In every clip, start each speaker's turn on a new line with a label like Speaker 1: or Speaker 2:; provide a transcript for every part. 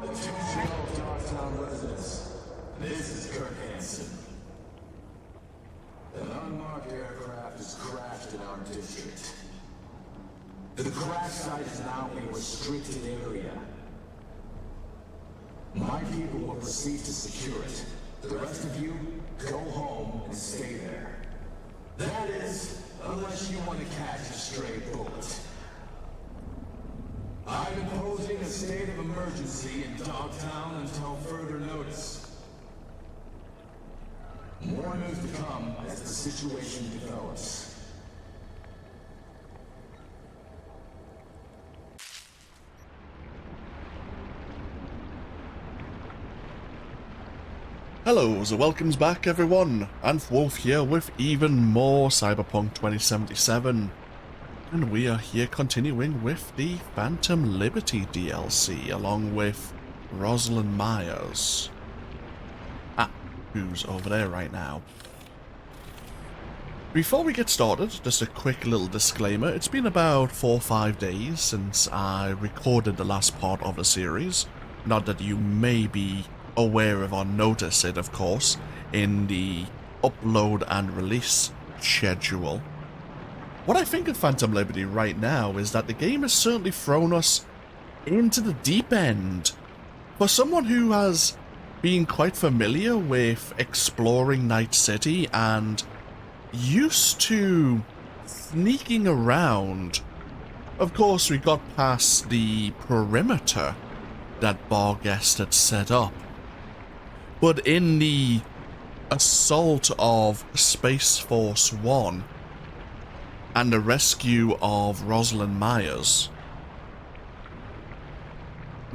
Speaker 1: Attention all Dogtown residents. This is Kurt Hansen. An unmarked aircraft has crashed in our district. The crash site is now a restricted area. My people will proceed to secure it. The rest of you, go home and stay there. That is, unless you want to catch a stray bullet. I'm imposing a state of emergency in Dogtown until further notice. More news to come as the situation develops.
Speaker 2: Hello, so welcomes back everyone, and Wolf here with even more Cyberpunk 2077. And we are here continuing with the Phantom Liberty DLC, along with Rosalind Myers. Who's over there right now. Before we get started, just a quick little disclaimer. It's been about 4 or 5 days since I recorded the last part of the series. Not that you may be aware of or notice it, of course, in the upload and release schedule. What I think of Phantom Liberty right now is that the game has certainly thrown us into the deep end. For someone who has been quite familiar with exploring Night City and used to sneaking around, of course we got past the perimeter that Barguest had set up. But in the assault of Space Force 1 and the rescue of Rosalind Myers,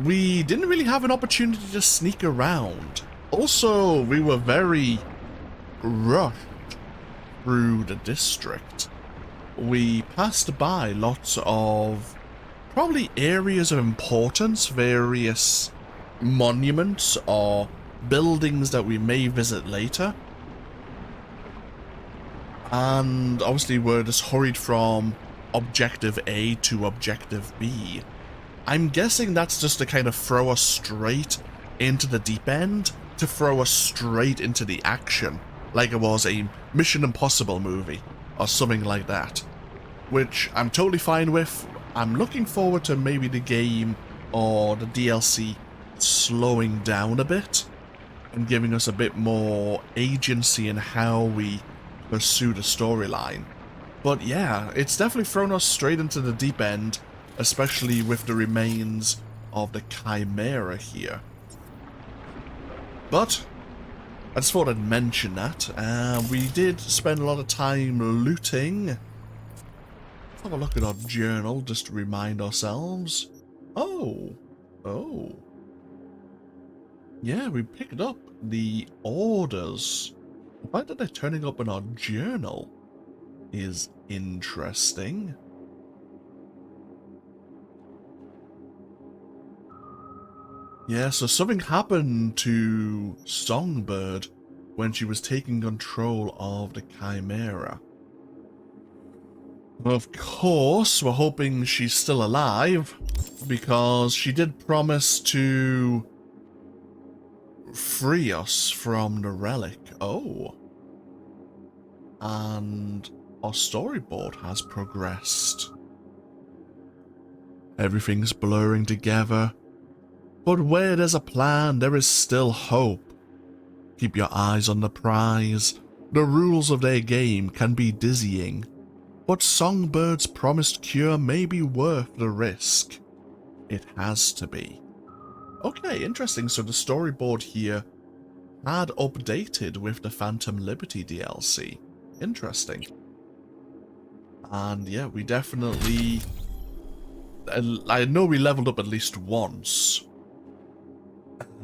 Speaker 2: we didn't really have an opportunity to sneak around. Also, we were very rushed through the district. We passed by lots of probably areas of importance, various monuments or buildings that we may visit later. And obviously we're just hurried from Objective A to Objective B. I'm guessing that's just to kind of throw us straight into the deep end, to throw us straight into the action, like it was a Mission Impossible movie, or something like that. Which I'm totally fine with. I'm looking forward to maybe the game, or the DLC, slowing down a bit, and giving us a bit more agency in how we pursue the storyline. But yeah, it's definitely thrown us straight into the deep end, especially with the remains of the Chimera here. But I just thought I'd mention that. We did spend a lot of time looting. Let's have a look at our journal just to remind ourselves. Oh. Yeah, we picked up the orders. The fact that they're turning up in our journal is interesting. Yeah, so something happened to Songbird when she was taking control of the Chimera. Of course, we're hoping she's still alive, because she did promise to free us from the relic. Oh. And our storyboard has progressed. Everything's blurring together. But where there's a plan, there is still hope. Keep your eyes on the prize. The rules of their game can be dizzying, but Songbird's promised cure may be worth the risk. It has to be. Okay, interesting. So the storyboard here had updated with the Phantom Liberty DLC. Interesting. And yeah, we definitely... I know we leveled up at least once.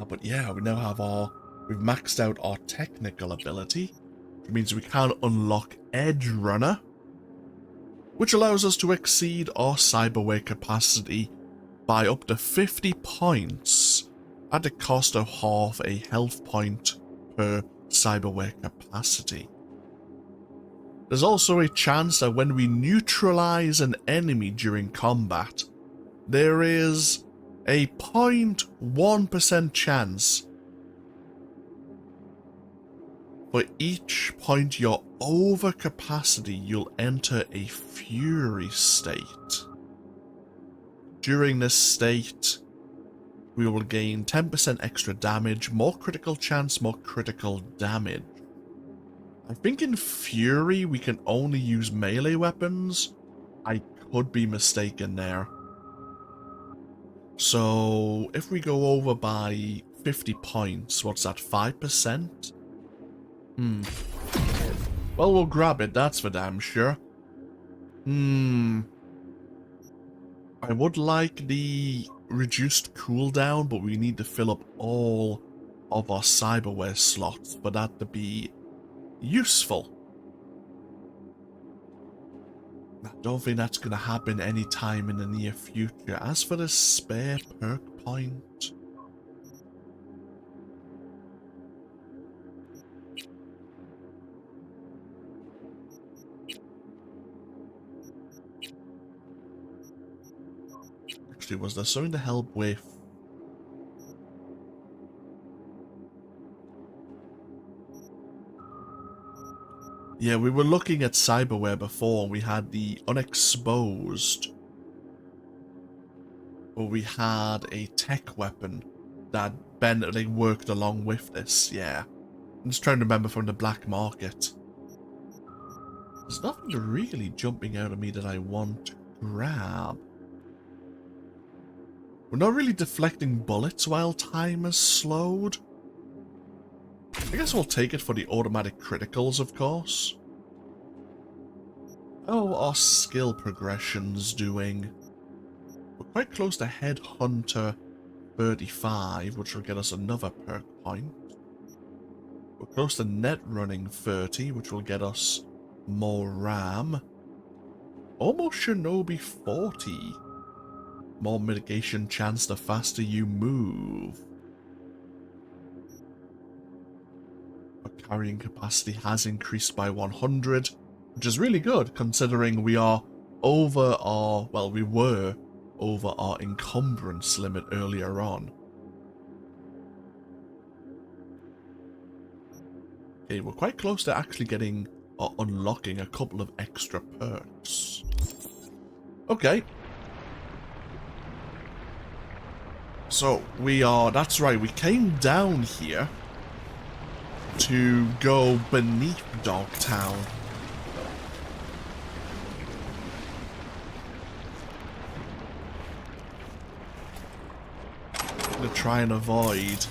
Speaker 2: But yeah, we now have we've maxed out our technical ability, which means we can unlock Edge Runner, which allows us to exceed our cyberware capacity by up to 50 points at the cost of half a health point per cyberware capacity. There's also a chance that when we neutralize an enemy during combat, there is a 0.1% chance for each point you're over capacity, you'll enter a fury state. During this state, we will gain 10% extra damage, more critical chance, more critical damage. I think in Fury we can only use melee weapons. I could be mistaken there. So if we go over by 50 points, what's that, 5%? Well, we'll grab it, that's for damn sure. I would like the reduced cooldown, but we need to fill up all of our cyberware slots for that to be useful. I don't think that's going to happen anytime in the near future. As for the spare perk point, actually, was there something to help with? Yeah, we were looking at cyberware before. We had the unexposed, but we had a tech weapon that they worked along with this. Yeah, I'm just trying to remember from the black market. There's nothing really jumping out at me that I want to grab. We're not really deflecting bullets while time is slowed. I guess we'll take it for the automatic criticals, of course. Oh, our skill progression's doing. We're quite close to Headhunter 35, which will get us another perk point. We're close to Net Running 30, which will get us more RAM. Almost Shinobi 40. More mitigation chance the faster you move. Our carrying capacity has increased by 100, which is really good considering we are over our, well, we were over our encumbrance limit earlier on. Okay, we're quite close to actually getting or unlocking a couple of extra perks. Okay. So, we are, that's right, we came down here to go beneath Dogtown. To try and avoid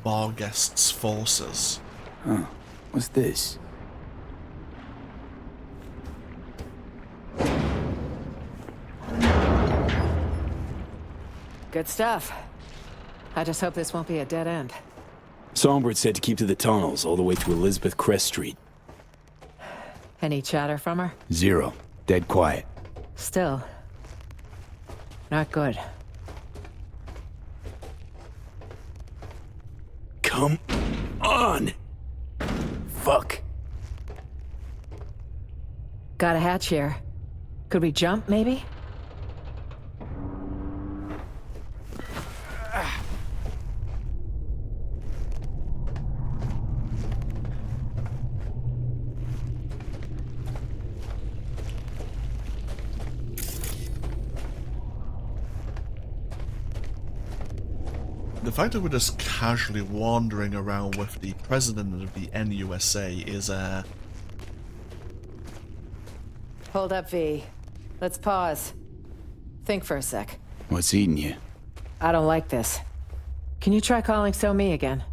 Speaker 2: Barghest's forces.
Speaker 3: Huh. What's this?
Speaker 4: Good stuff. I just hope this won't be a dead end.
Speaker 3: Songbird said to keep to the tunnels all the way to Elizabeth Crest Street.
Speaker 4: Any chatter from her?
Speaker 3: Zero. Dead quiet.
Speaker 4: Still. Not good.
Speaker 3: Come on! Fuck.
Speaker 4: Got a hatch here. Could we jump, maybe?
Speaker 2: The fact that we're just casually wandering around with the president of the NUSA is,
Speaker 4: Hold up, V. Let's pause. Think for a sec.
Speaker 3: What's eating you?
Speaker 4: I don't like this. Can you try calling So-Me again?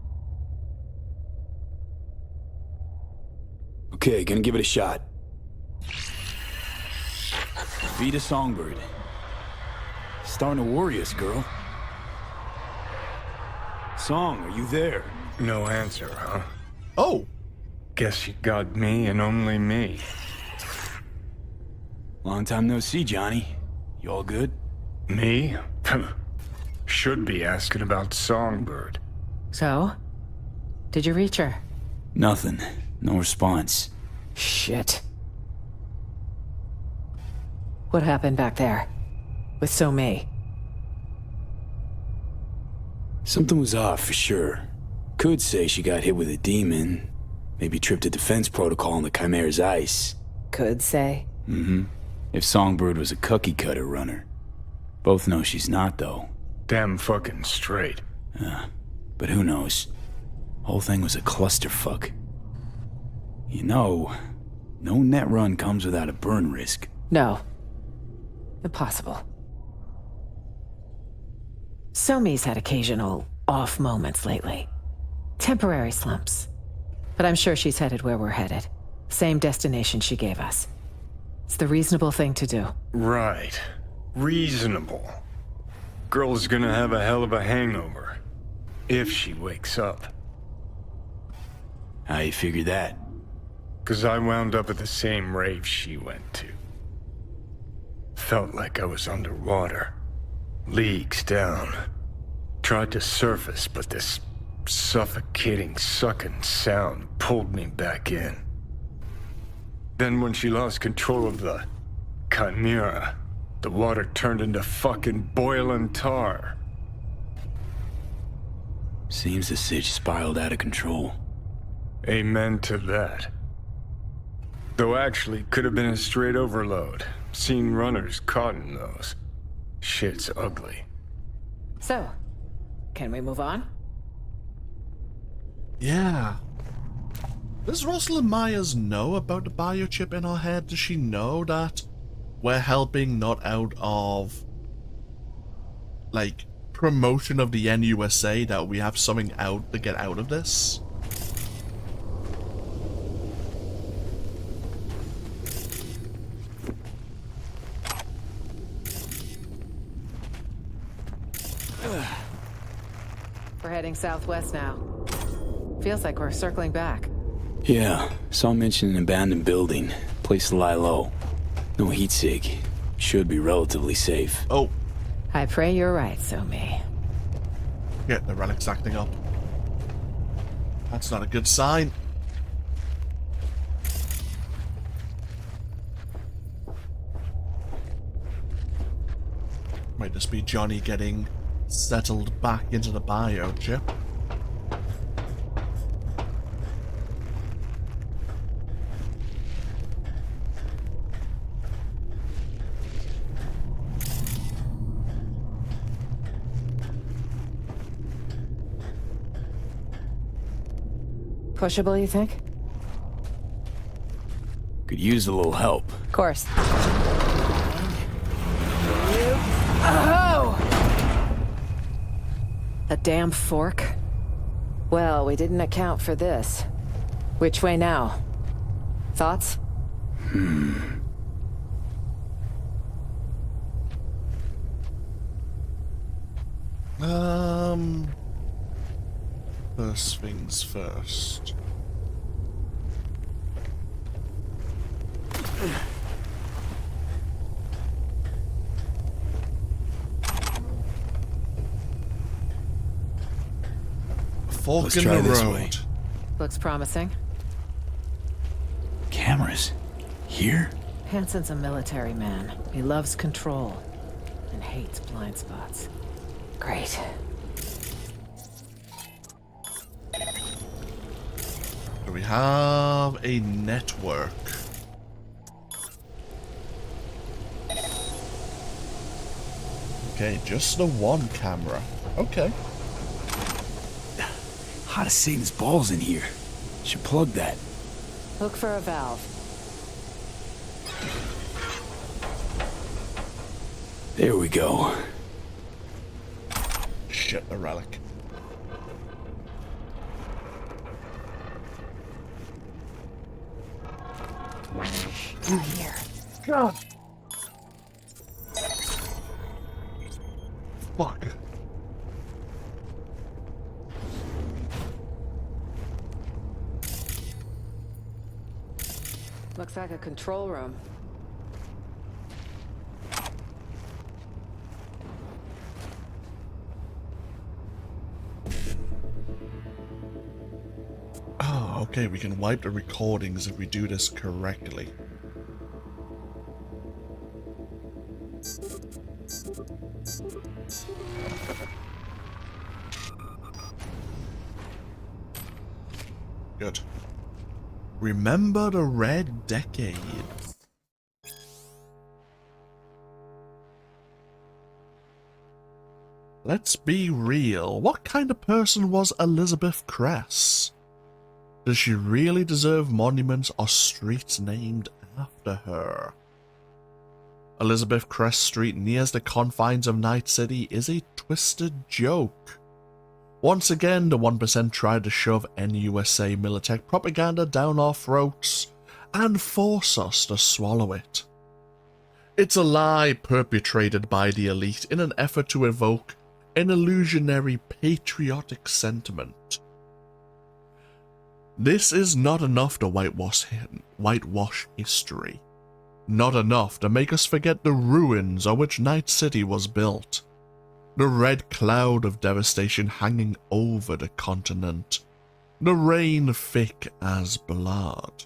Speaker 3: Okay, gonna give it a shot. Be the Songbird. Starting to worry us, girl. Song, are you there?
Speaker 5: No answer, huh?
Speaker 2: oh!
Speaker 5: Guess you got me and only me.
Speaker 3: Long time no see, Johnny. You all good?
Speaker 5: Me? Should be asking about Songbird.
Speaker 4: So? Did you reach her?
Speaker 3: Nothing. No response.
Speaker 4: Shit. What happened back there? With So-Me?
Speaker 3: Something was off for sure. Could say she got hit with a demon. Maybe tripped a defense protocol on the Chimera's ice.
Speaker 4: Could say.
Speaker 3: If Songbird was a cookie cutter runner. Both know she's not, though.
Speaker 5: Damn fucking straight.
Speaker 3: But who knows? Whole thing was a clusterfuck. You know, no net run comes without a burn risk.
Speaker 4: No. Impossible. Somi's had occasional off moments lately. Temporary slumps. But I'm sure she's headed where we're headed. Same destination she gave us. It's the reasonable thing to do.
Speaker 5: Right. Reasonable. Girl's gonna have a hell of a hangover. If she wakes up.
Speaker 3: How you figure that?
Speaker 5: 'Cause I wound up at the same rave she went to. Felt like I was underwater. Leagues down. Tried to surface, but this suffocating, sucking sound pulled me back in. Then when she lost control of the Chimera, the water turned into fucking boiling tar.
Speaker 3: Seems the sitch spiraled out of control.
Speaker 5: Amen to that. Though actually, could have been a straight overload. Seen runners caught in those. Shit's ugly.
Speaker 4: So, can we move on?
Speaker 2: Yeah. Does Rosalind Myers know about the biochip in her head? Does she know that we're helping not out of, like, promotion of the NUSA, that we have something out to get out of this?
Speaker 4: We're heading southwest now. Feels like we're circling back.
Speaker 3: Yeah, saw mention an abandoned building. Place to lie low. No heat sig. Should be relatively safe.
Speaker 2: Oh,
Speaker 4: I pray you're right, Somi.
Speaker 2: yeah, the relic's acting up. That's not a good sign. Might just be Johnny getting settled back into the biochip.
Speaker 4: Pushable, you think?
Speaker 3: Could use a little help.
Speaker 4: Of course. Oh! A damn fork? Well, we didn't account for this. Which way now? Thoughts?
Speaker 2: First things first. Fork
Speaker 3: Let's
Speaker 2: in
Speaker 3: try
Speaker 2: the
Speaker 3: this
Speaker 2: road.
Speaker 3: way.
Speaker 4: Looks promising.
Speaker 3: Cameras? Here?
Speaker 4: Hansen's a military man. He loves control and hates blind spots. Great.
Speaker 2: So we have a network. Okay, just the one camera. Okay.
Speaker 3: Hot as Satan's balls in here. Should plug that.
Speaker 4: Look for a valve.
Speaker 3: There we go.
Speaker 2: Shit, the relic.
Speaker 4: Through here.
Speaker 2: God. Fuck.
Speaker 4: Looks like a control room.
Speaker 2: Oh, okay, we can wipe the recordings if we do this correctly. Good. Remember the Red Decade. Let's be real. What kind of person was Elizabeth Cress? Does she really deserve monuments or streets named after her? Elizabeth Cress Street nears the confines of Night City is a twisted joke. Once again, the 1% tried to shove NUSA Militech propaganda down our throats and force us to swallow it. It's a lie perpetrated by the elite in an effort to evoke an illusionary patriotic sentiment. This is not enough to whitewash history. Not enough to make us forget the ruins on which Night City was built. The red cloud of devastation hanging over the continent. The rain thick as blood.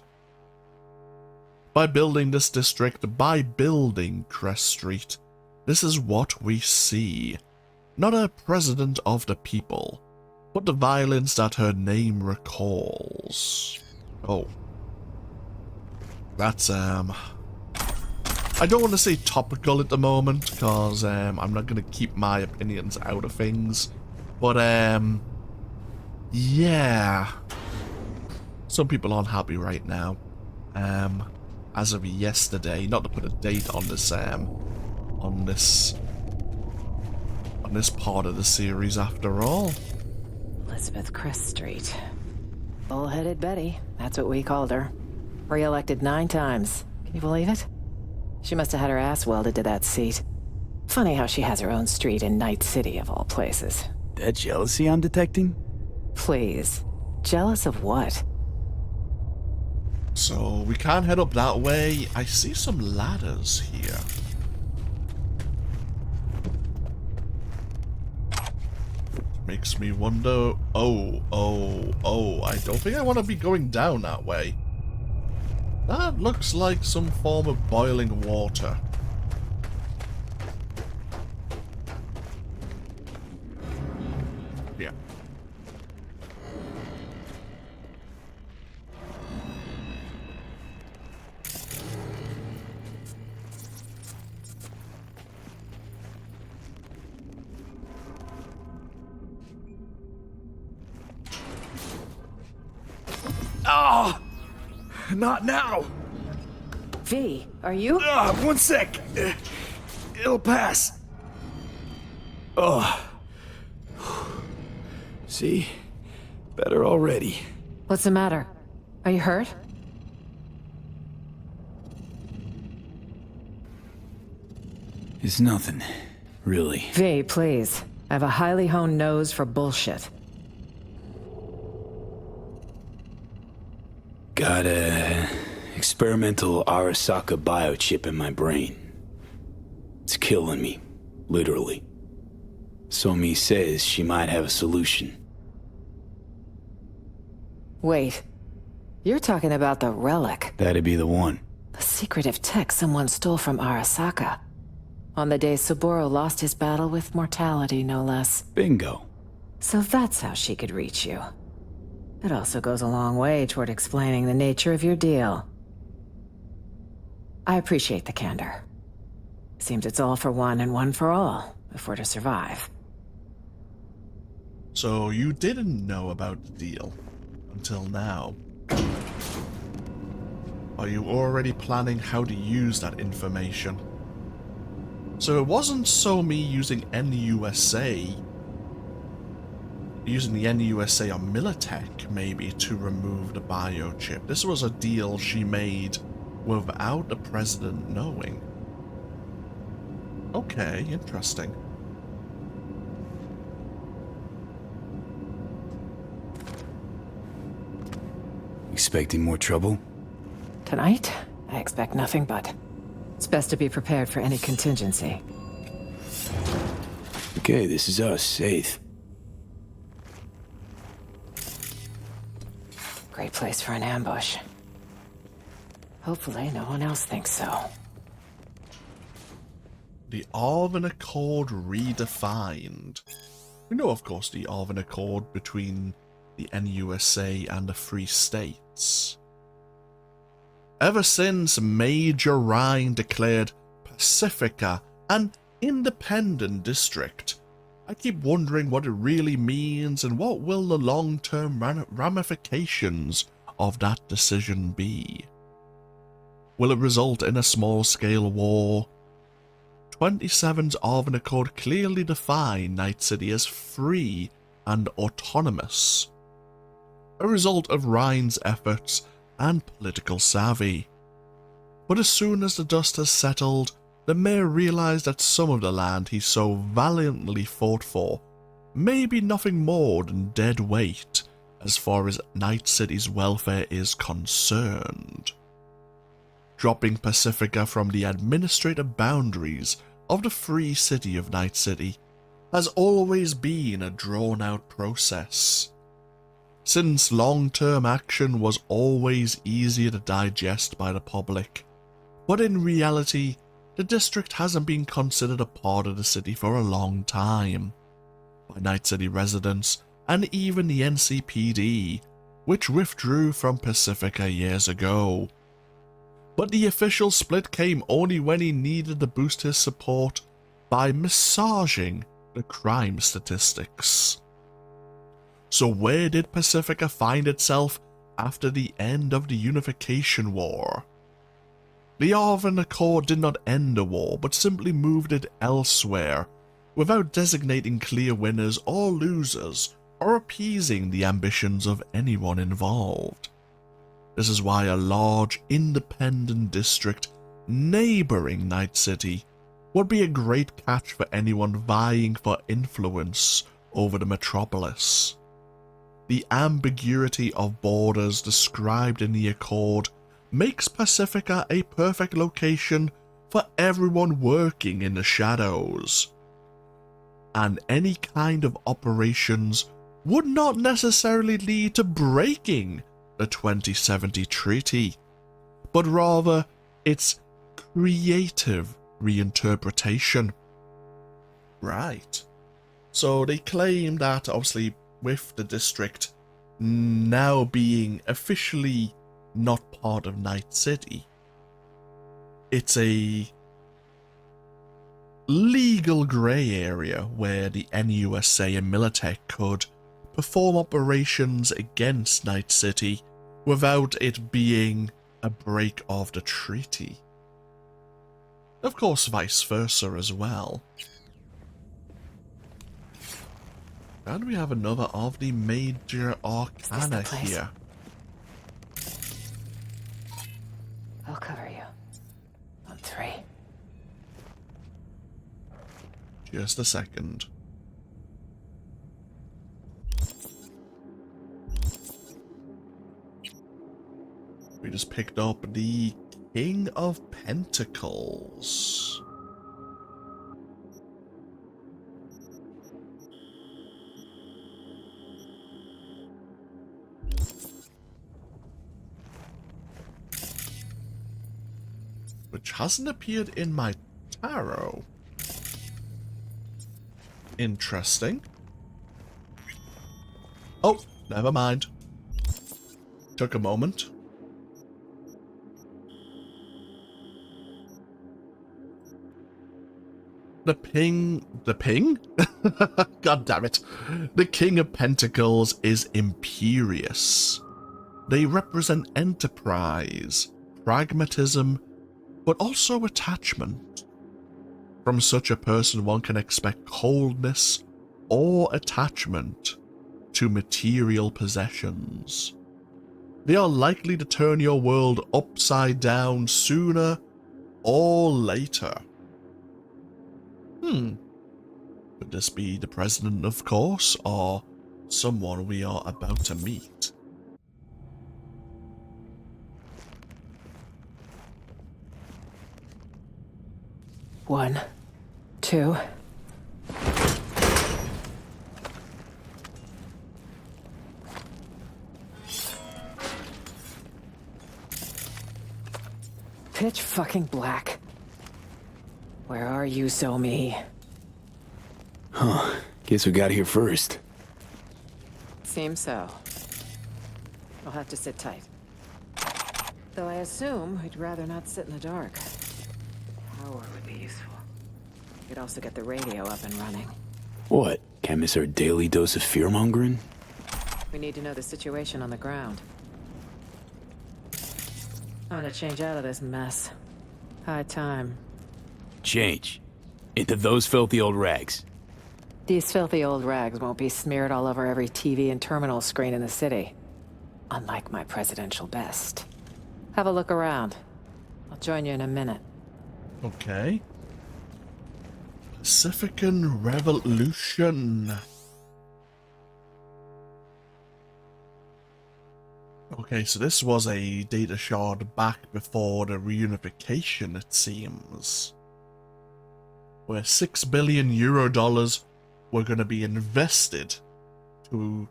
Speaker 2: By building this district, by building Crest Street, this is what we see. Not a president of the people, but the violence that her name recalls. Oh. That's, I don't want to say topical at the moment, because I'm not going to keep my opinions out of things. But, yeah. Some people aren't happy right now. As of yesterday, not to put a date on this, on this part of the series after all.
Speaker 4: Elizabeth Crest Street. Bullheaded Betty, that's what we called her. Re-elected 9 times. Can you believe it? She must have had her ass welded to that seat. Funny how she has her own street in Night City, of all places.
Speaker 3: That jealousy I'm detecting?
Speaker 4: Please. Jealous of what?
Speaker 2: So, we can't head up that way. I see some ladders here. Makes me wonder... Oh, I don't think I want to be going down that way. That looks like some form of boiling water. Yeah.
Speaker 3: Oh! Not now!
Speaker 4: V, are you?
Speaker 3: 1 sec! It'll pass. Oh. See? Better already.
Speaker 4: What's the matter? Are you hurt?
Speaker 3: It's nothing, really.
Speaker 4: V, please. I have a highly honed nose for bullshit.
Speaker 3: Got a experimental Arasaka biochip in my brain. It's killing me, literally. Somi says she might have a solution.
Speaker 4: Wait. You're talking about the relic.
Speaker 3: That'd be the one.
Speaker 4: The secretive tech someone stole from Arasaka. On the day Saburo lost his battle with mortality, no less.
Speaker 3: Bingo.
Speaker 4: So that's how she could reach you. It also goes a long way toward explaining the nature of your deal. I appreciate the candor. Seems it's all for one and one for all, if we're to survive.
Speaker 2: So you didn't know about the deal until now. Are you already planning how to use that information? So it wasn't Somi using NUSA, using the NUSA or Militech, maybe, to remove the biochip. This was a deal she made without the president knowing. Okay, interesting.
Speaker 3: Expecting more trouble?
Speaker 4: Tonight, I expect nothing but. It's best to be prepared for any contingency.
Speaker 3: Okay, this is us, safe.
Speaker 4: Great place for an ambush. Hopefully no one else thinks so.
Speaker 2: The Alvin Accord redefined. We know, of course, the Alvin Accord between the NUSA and the Free States. Ever since Major Ryan declared Pacifica an independent district, I keep wondering what it really means and what will the long-term ramifications of that decision be. Will it result in a small-scale war? 27's Arvin Accord clearly define Night City as free and autonomous, a result of Ryan's efforts and political savvy. But as soon as the dust has settled, the mayor realized that some of the land he so valiantly fought for may be nothing more than dead weight as far as Night City's welfare is concerned. Dropping Pacifica from the administrative boundaries of the free city of Night City has always been a drawn-out process, since long-term action was always easier to digest by the public. But in reality, the district hasn't been considered a part of the city for a long time, by Night City residents and even the NCPD, which withdrew from Pacifica years ago. But the official split came only when he needed to boost his support by massaging the crime statistics. So where did Pacifica find itself after the end of the Unification War? The Arvin Accord did not end the war, but simply moved it elsewhere, without designating clear winners or losers, or appeasing the ambitions of anyone involved. This is why a large, independent district neighboring Night City would be a great catch for anyone vying for influence over the metropolis. The ambiguity of borders described in the Accord makes Pacifica a perfect location for everyone working in the shadows, and any kind of operations would not necessarily lead to breaking the 2070 treaty, but rather its creative reinterpretation. Right. So they claim that, obviously, with the district now being officially not part of Night City, it's a legal grey area where the NUSA and Militech could perform operations against Night City without it being a break of the treaty. Of course, vice versa as well. And we have another of the major arcana here.
Speaker 4: I'll cover you. On 3.
Speaker 2: Just a second. We just picked up the King of Pentacles. Which hasn't appeared in my tarot. Interesting. Oh, never mind. Took a moment. The ping? God damn it. The King of Pentacles is imperious. They represent enterprise, pragmatism, but also attachment. From such a person, one can expect coldness or attachment to material possessions. They are likely to turn your world upside down sooner or later. Could this be the president, of course, or someone we are about to meet?
Speaker 4: One, 2. Pitch fucking black. Where are you, Somi?
Speaker 3: Huh. Guess we got here first.
Speaker 4: Seems so. I'll have to sit tight. Though I assume we'd rather not sit in the dark. Power would be useful. We could also get the radio up and running.
Speaker 3: What? Can't miss our daily dose of fear-mongering?
Speaker 4: We need to know the situation on the ground. I want to change out of this mess. High time.
Speaker 3: Change. Into those filthy old rags.
Speaker 4: These filthy old rags won't be smeared all over every TV and terminal screen in the city. Unlike my presidential best. Have a look around. I'll join you in a minute.
Speaker 2: Okay. Pacifican Revolution. Okay, so this was a data shard back before the reunification, it seems. Where €6 billion were going to be invested to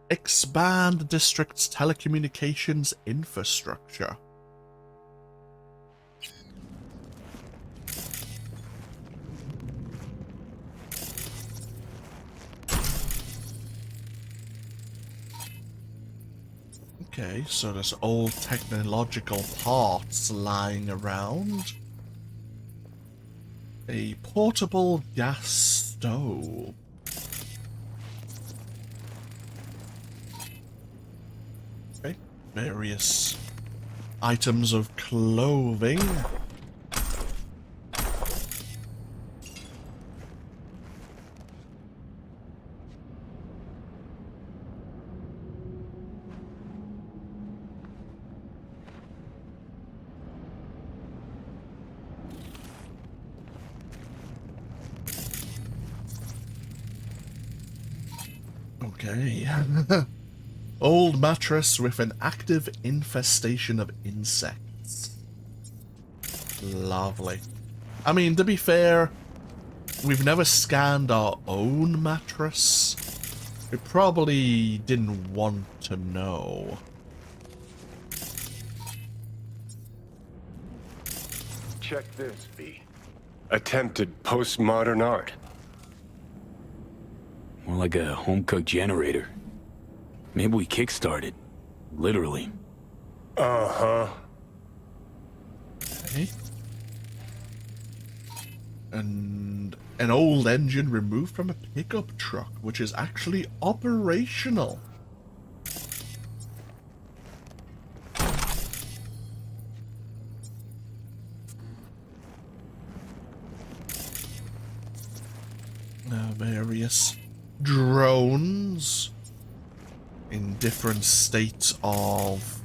Speaker 2: expand the district's telecommunications infrastructure. Okay, so there's old technological parts lying around. A portable gas stove. Okay, various items of clothing. Okay. Old mattress with an active infestation of insects. Lovely. I mean, to be fair, we've never scanned our own mattress. We probably didn't want to know.
Speaker 5: Check this, V. Attempted postmodern art.
Speaker 3: More like a home-cooked generator. Maybe we kickstarted. Literally.
Speaker 5: Uh-huh.
Speaker 2: Okay. And an old engine removed from a pickup truck, which is actually operational. Various drones in different states of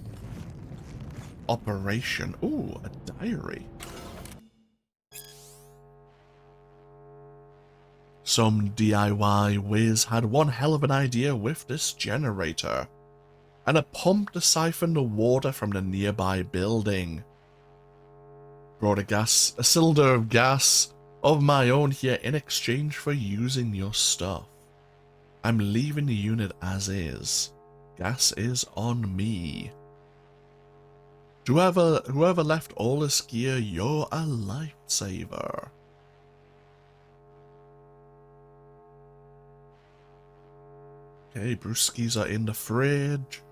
Speaker 2: operation. Ooh, a diary. Some DIY whiz had one hell of an idea with this generator, and a pump to siphon the water from the nearby building. Brought a cylinder of gas of my own here in exchange for using your stuff. I'm leaving the unit as is. Gas is on me. Whoever left all this gear, you're a lifesaver. Okay, brewskis are in the fridge.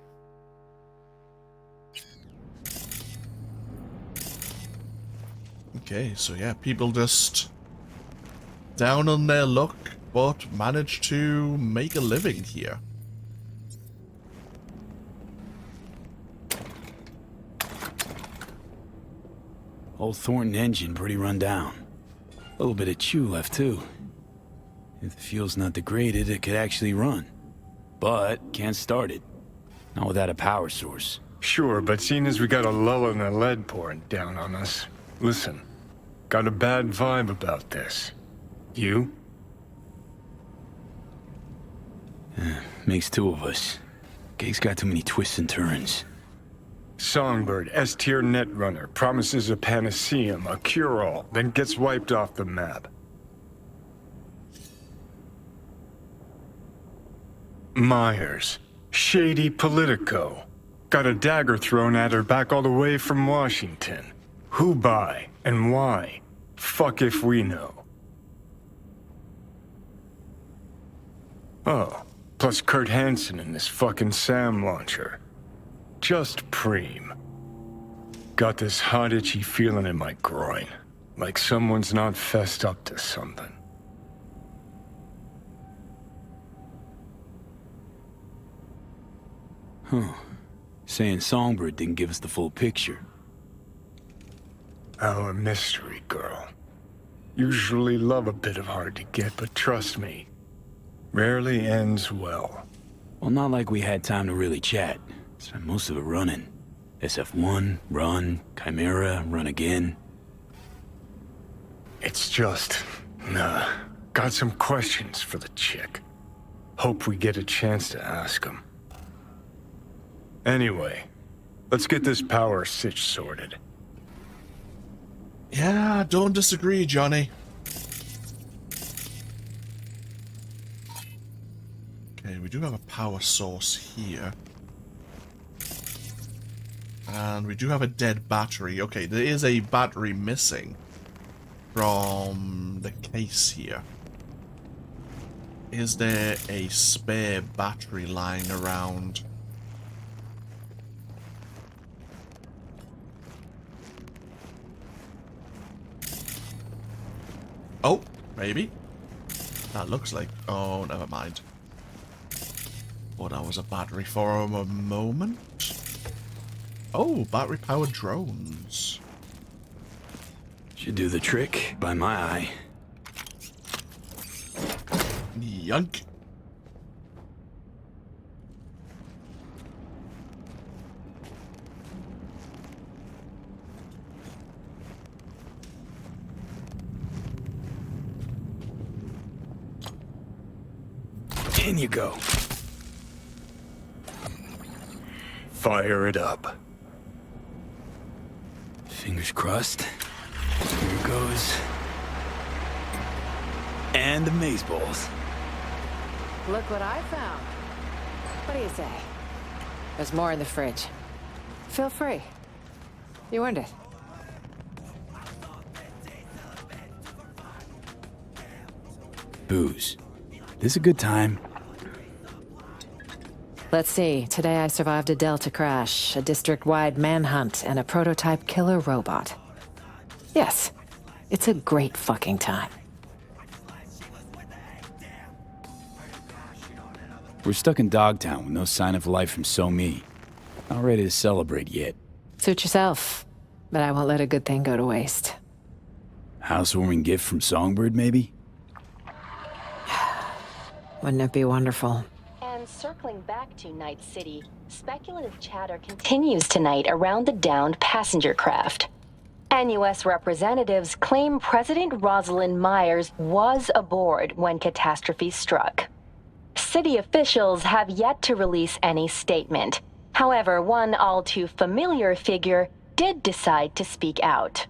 Speaker 2: Okay, so yeah, people just down on their luck, but managed to make a living here.
Speaker 3: Old Thornton engine pretty run down. A little bit of chew left too. If the fuel's not degraded, it could actually run. But can't start it. Not without a power source.
Speaker 5: Sure, but seeing as we got a lull in the lead pouring down on us. Listen, got a bad vibe about this. You?
Speaker 3: Makes two of us. Gate's got too many twists and turns.
Speaker 5: Songbird, S-tier netrunner, promises a panaceum, a cure-all, then gets wiped off the map. Myers, shady Politico. Got a dagger thrown at her back all the way from Washington. Who by and why? Fuck if we know. Oh, Plus Kurt Hansen and this fucking SAM launcher. Just preem. Got this hot itchy feeling in my groin. Like someone's not fessed up to something.
Speaker 3: Huh. Saying Songbird didn't give us the full picture.
Speaker 5: Our mystery girl. Usually love a bit of hard to get, but trust me, rarely ends well.
Speaker 3: Well, not like we had time to really chat. Spent most of it running. SF1, run, Chimera, run again.
Speaker 5: It's just, got some questions for the chick. Hope we get a chance to ask them. Anyway, let's get this power sitch sorted.
Speaker 2: Yeah, don't disagree, Johnny. Okay, we do have a power source here. And we do have a dead battery. Okay, there is a battery missing from the case here. Is there a spare battery lying around? Oh, maybe. That looks like... Oh, never mind. Thought that was a battery for a moment. Oh, battery-powered drones.
Speaker 3: Should do the trick, by my eye.
Speaker 2: Yunk.
Speaker 3: In you go.
Speaker 5: Fire it up.
Speaker 3: Fingers crossed. Here it goes. And the maze balls.
Speaker 4: Look what I found. What do you say? There's more in the fridge. Feel free. You earned it.
Speaker 3: Booze. This a good time?
Speaker 4: Let's see. Today I survived a Delta crash, a district-wide manhunt, and a prototype killer robot. Yes, it's a great fucking time.
Speaker 3: We're stuck in Dogtown with no sign of life from So Me. Not ready to celebrate yet.
Speaker 4: Suit yourself, but I won't let a good thing go to waste.
Speaker 3: Housewarming gift from Songbird, maybe?
Speaker 4: Wouldn't it be wonderful?
Speaker 6: And circling back to Night City, speculative chatter continues tonight around the downed passenger craft. NUS representatives claim President Rosalind Myers was aboard when catastrophe struck. City officials have yet to release any statement. However, one all too familiar figure did decide to speak out.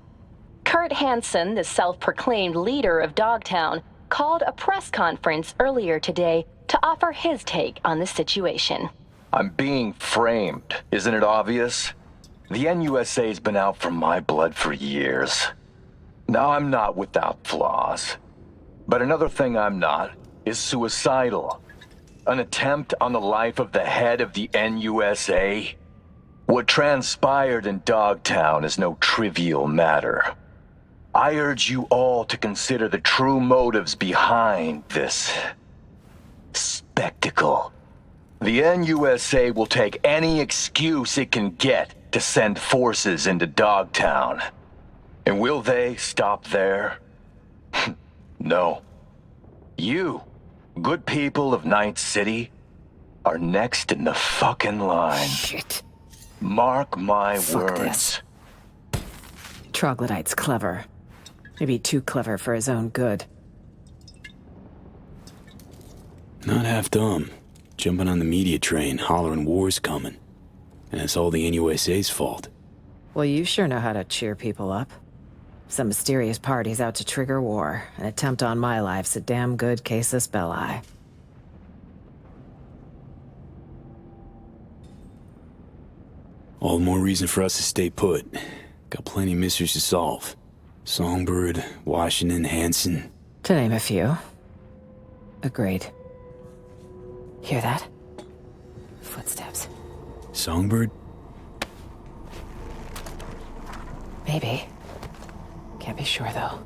Speaker 6: Kurt Hansen, the self-proclaimed leader of Dogtown, called a press conference earlier today to offer his take on the situation.
Speaker 1: I'm being framed. Isn't it obvious? The NUSA's been out for my blood for years. Now, I'm not without flaws. But another thing I'm not is suicidal. An attempt on the life of the head of the NUSA? What transpired in Dogtown is no trivial matter. I urge you all to consider the true motives behind this spectacle. The NUSA will take any excuse it can get to send forces into Dogtown. And will they stop there? No. You, good people of Night City, are next in the fucking line.
Speaker 4: Shit.
Speaker 1: Mark my
Speaker 4: Fuck
Speaker 1: words.
Speaker 4: this. Troglodyte's clever. Maybe too clever for his own good.
Speaker 3: Not half dumb. Jumping on the media train, hollering war's coming. And it's all the NUSA's fault.
Speaker 4: Well, you sure know how to cheer people up. Some mysterious party's out to trigger war. An attempt on my life's a damn good casus belli.
Speaker 3: All the more reason for us to stay put. Got plenty of mysteries to solve. Songbird, Washington, Hansen.
Speaker 4: To name a few. Agreed. Hear that? Footsteps.
Speaker 3: Songbird?
Speaker 4: Maybe. Can't be sure, though.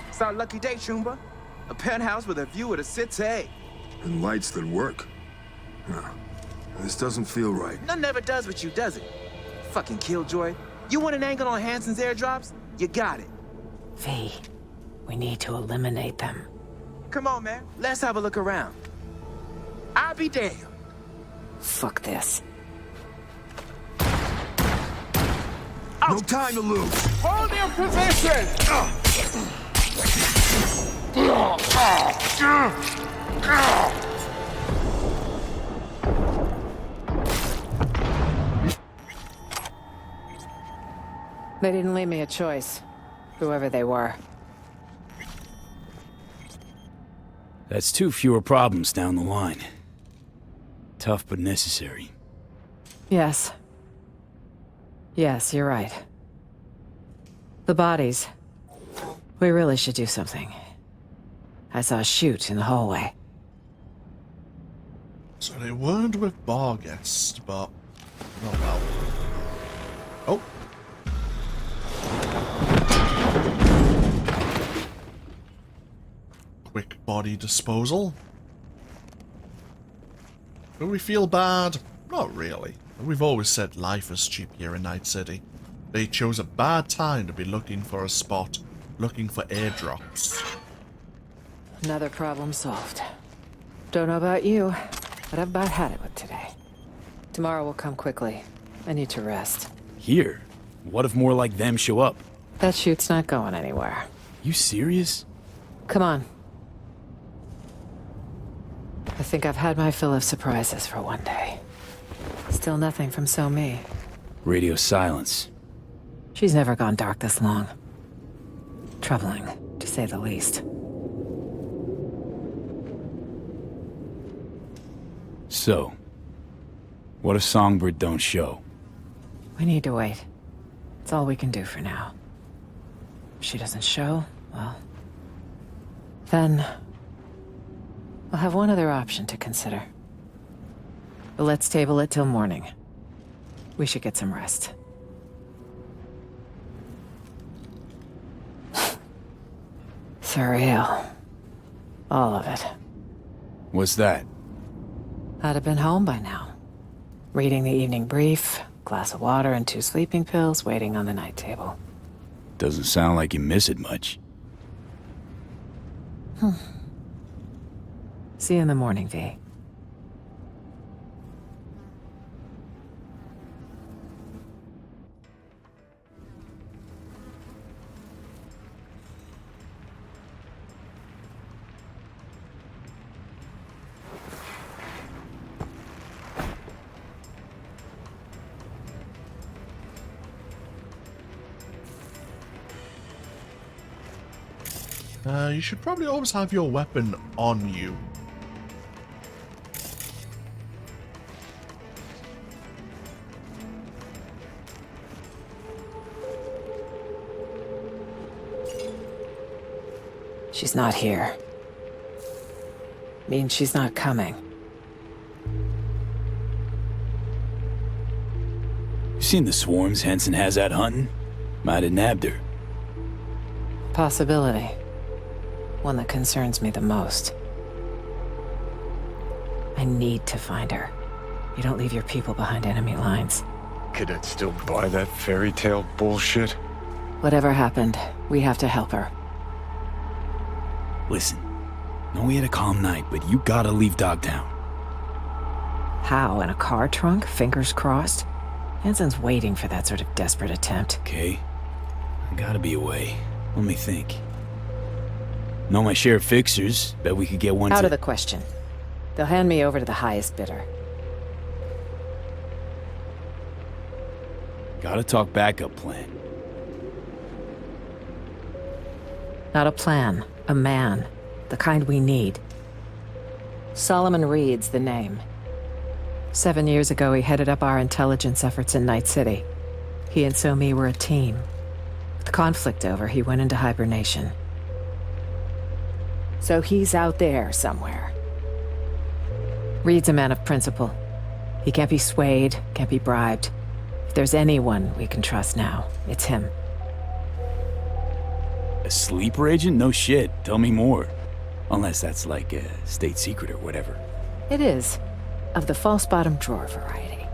Speaker 7: It's our lucky day, Chumba. A penthouse with a view of the city.
Speaker 8: And lights that work. Huh. This doesn't feel right.
Speaker 7: None ever does with you, does it? Fucking killjoy. You want an angle on Hansen's airdrops? You got it.
Speaker 4: V, we need to eliminate them.
Speaker 7: Come on, man. Let's have a look around. I'll be damned.
Speaker 4: Fuck this.
Speaker 8: No time to lose.
Speaker 7: Hold your position!
Speaker 4: They didn't leave me a choice, whoever they were.
Speaker 3: That's 2 fewer problems down the line. Tough but necessary.
Speaker 4: Yes. Yes, you're right. The bodies. We really should do something. I saw a chute in the hallway.
Speaker 2: So they weren't with Barguest, but... oh well. Oh. Quick body disposal. Do we feel bad? Not really. We've always said life is cheap here in Night City. They chose a bad time to be looking for a spot, looking for airdrops.
Speaker 4: Another problem solved. Don't know about you, but I've about had it with today. Tomorrow will come quickly. I need to rest.
Speaker 3: Here? What if more like them show up?
Speaker 4: That chute's not going anywhere.
Speaker 3: You serious?
Speaker 4: Come on. I think I've had my fill of surprises for one day. Still nothing from So Mi.
Speaker 3: Radio silence.
Speaker 4: She's never gone dark this long. Troubling, to say the least.
Speaker 3: So, what if Songbird don't show?
Speaker 4: We need to wait. It's all we can do for now. If she doesn't show, well... then... we'll have one other option to consider. But let's table it till morning. We should get some rest. Surreal. All of it.
Speaker 3: What's that?
Speaker 4: I'd have been home by now. Reading the evening brief, glass of water and 2 sleeping pills waiting on the night table.
Speaker 3: Doesn't sound like you miss it much.
Speaker 4: See you in the morning, V.
Speaker 2: You should probably always have your weapon on you.
Speaker 4: She's not here. Means she's not coming.
Speaker 3: You seen the swarms Henson has out hunting? Might have nabbed her.
Speaker 4: Possibility. One that concerns me the most. I need to find her. You don't leave your people behind enemy lines.
Speaker 5: Could I still buy that fairy tale bullshit?
Speaker 4: Whatever happened, we have to help her.
Speaker 3: Listen, know we had a calm night, but you gotta leave Dogtown.
Speaker 4: How, in a car trunk? Fingers crossed? Hansen's waiting for that sort of desperate attempt.
Speaker 3: Okay, I gotta be away. Let me think. Know my share of fixers. Bet we could get one
Speaker 4: Out of the question. They'll hand me over to the highest bidder.
Speaker 3: Gotta talk backup plan.
Speaker 4: Not a plan, a man. The kind we need. Solomon Reed's the name. 7 years ago, he headed up our intelligence efforts in Night City. He and So Mi were a team. With the conflict over, he went into hibernation. So he's out there somewhere. Reed's a man of principle. He can't be swayed, can't be bribed. If there's anyone we can trust now, it's him.
Speaker 3: A sleeper agent? No shit. Tell me more. Unless that's like a state secret or whatever.
Speaker 4: It is. Of the false bottom drawer variety.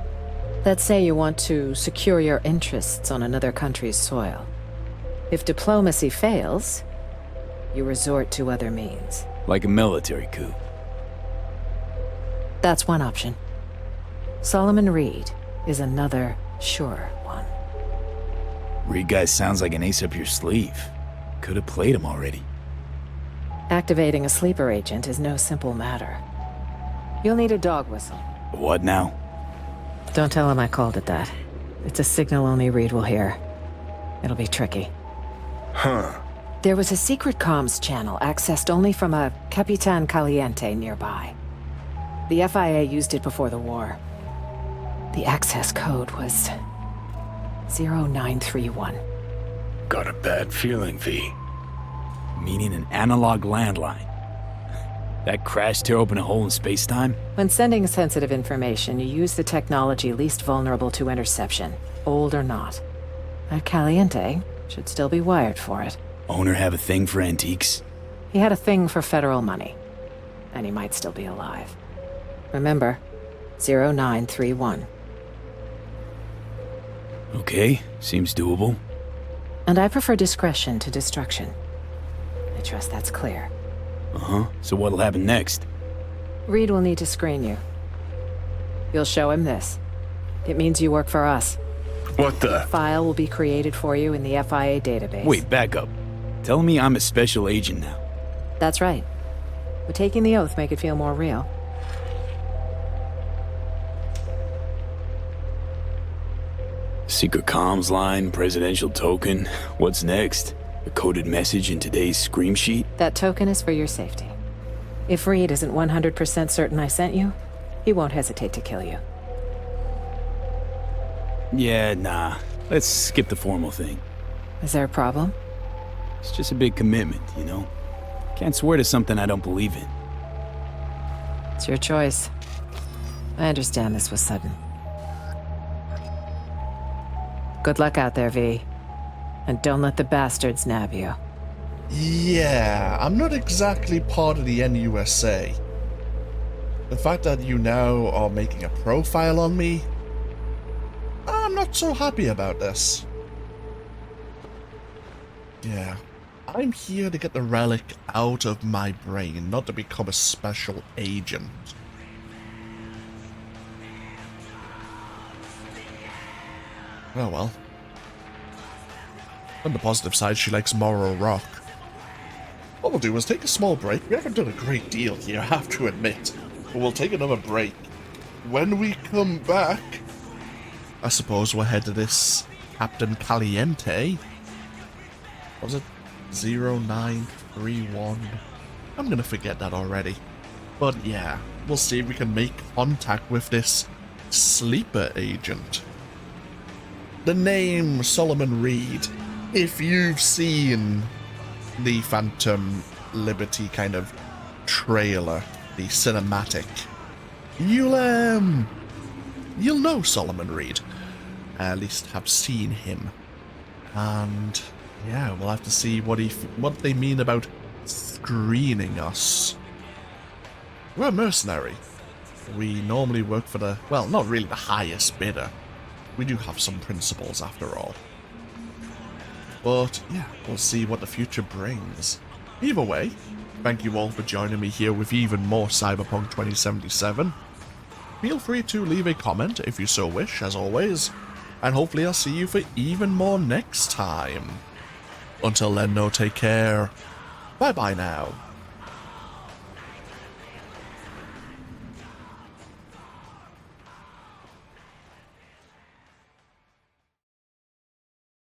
Speaker 4: Let's say you want to secure your interests on another country's soil. If diplomacy fails, you resort to other means.
Speaker 3: Like a military coup.
Speaker 4: That's one option. Solomon Reed is another sure one.
Speaker 3: Reed guy sounds like an ace up your sleeve. Could have played him already.
Speaker 4: Activating a sleeper agent is no simple matter. You'll need a dog whistle.
Speaker 3: What now?
Speaker 4: Don't tell him I called it that. It's a signal only Reed will hear. It'll be tricky.
Speaker 5: Huh.
Speaker 4: There was a secret comms channel accessed only from a Capitan Caliente nearby. The FIA used it before the war. The access code was 0931.
Speaker 5: Got a bad feeling, V.
Speaker 3: Meaning an analog landline. That crash tear open a hole in space-time?
Speaker 4: When sending sensitive information, you use the technology least vulnerable to interception, old or not. That Caliente should still be wired for it.
Speaker 3: Owner have a thing for antiques?
Speaker 4: He had a thing for federal money. And he might still be alive. Remember, 0931.
Speaker 3: Okay, seems doable.
Speaker 4: And I prefer discretion to destruction. I trust that's clear.
Speaker 3: Uh-huh. So what'll happen next?
Speaker 4: Reed will need to screen you. You'll show him this. It means you work for us.
Speaker 5: What the?
Speaker 4: File will be created for you in the FIA database.
Speaker 3: Wait, back up. Telling me I'm a special agent now.
Speaker 4: That's right. Would taking the oath make it feel more real?
Speaker 3: Secret comms line, presidential token. What's next? A coded message in today's scream sheet?
Speaker 4: That token is for your safety. If Reed isn't 100% certain I sent you, he won't hesitate to kill you.
Speaker 3: Yeah, nah. Let's skip the formal thing.
Speaker 4: Is there a problem?
Speaker 3: It's just a big commitment, you know? Can't swear to something I don't believe in.
Speaker 4: It's your choice. I understand this was sudden. Good luck out there, V. And don't let the bastards nab you.
Speaker 2: Yeah, I'm not exactly part of the NUSA. The fact that you now are making a profile on me, I'm not so happy about this. Yeah, I'm here to get the relic out of my brain, not to become a special agent. Oh well. On the positive side, she likes Morrow Rock. What we'll do is take a small break. We haven't done a great deal here, I have to admit. But we'll take another break. When we come back, I suppose we'll head to this Captain Caliente. Was it 0931? I'm gonna forget that already. But yeah, we'll see if we can make contact with this sleeper agent. The name Solomon Reed. If you've seen the Phantom Liberty kind of trailer, the cinematic, you'll know Solomon Reed. At least have seen him. And yeah, we'll have to see what they mean about screening us. We're a mercenary. We normally work for the, well, not really the highest bidder. We do have some principles after all. But yeah, we'll see what the future brings. Either way, thank you all for joining me here with even more Cyberpunk 2077. Feel free to leave a comment if you so wish, as always, and hopefully I'll see you for even more next time. Until then, no, take care. Bye bye now.